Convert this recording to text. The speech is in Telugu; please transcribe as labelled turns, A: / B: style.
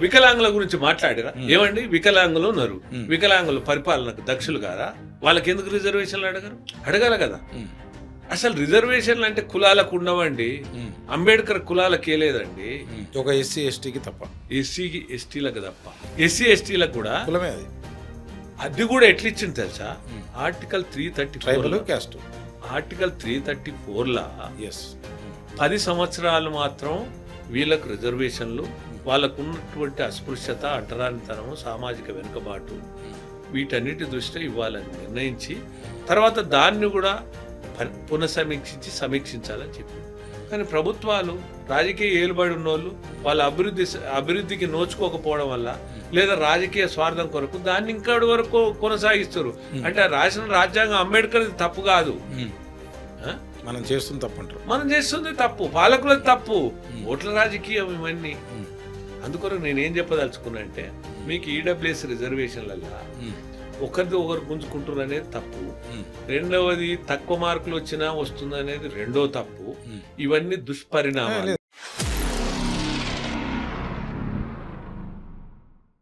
A: వికలాంగుల గురించి మాట్లాడిరా ఏమండి వికలాంగులు ఉన్నారు వికలాంగులు పరిపాలనకు దక్షులు కాదా వాళ్ళకి ఎందుకు రిజర్వేషన్లు అడగాలి కదా అసలు రిజర్వేషన్లు అంటే కులాలకు ఉండవండి అంబేద్కర్ కులాలకి లేదండి
B: ఒక ఎస్సీ ఎస్టీకి తప్ప
A: ఎస్సీకి ఎస్టీలకు తప్ప ఎస్సీ ఎస్టీలకు కూడా
B: కులమే
A: అది కూడా ఎట్లా ఇచ్చింది తెలుసా ఆర్టికల్ 334 ఆర్టికల్ 334 లా 10 సంవత్సరాలు మాత్రం వీళ్ళకు రిజర్వేషన్లు వాళ్ళకు ఉన్నటువంటి అస్పృశ్యత అంటరానితనము సామాజిక వెనుకబాటు వీటన్నిటి దృష్ట్యా ఇవ్వాలని నిర్ణయించి తర్వాత దాన్ని కూడా పునఃసమీక్షించి సమీక్షించాలని చెప్పి కానీ ప్రభుత్వాలు రాజకీయ ఏలుబడి ఉన్నోళ్ళు వాళ్ళ అభివృద్ధికి నోచుకోకపోవడం వల్ల లేదా రాజకీయ స్వార్థం కొరకు దాన్ని ఇంకటి వరకు కొనసాగిస్తారు అంటే రాసిన రాజ్యాంగం అంబేద్కర్ తప్పు కాదు
B: మనం చేస్తుంది తప్పు అంటారు
A: మనం చేస్తుంది తప్పు పాలకులది తప్పు ఓట్ల రాజకీయం ఇవన్నీ అందుకొరకు నేనేం చెప్పదలుచుకున్నా అంటే మీకు ఈడబ్ల్యూఎస్ రిజర్వేషన్లల్లో ఒకరిది ఒకరు గుంజుకుంటున్నారు అనేది తప్పు రెండవది తక్కువ మార్కులు వచ్చినా వస్తుంది అనేది రెండో తప్పు ఇవన్నీ దుష్పరిణామాలు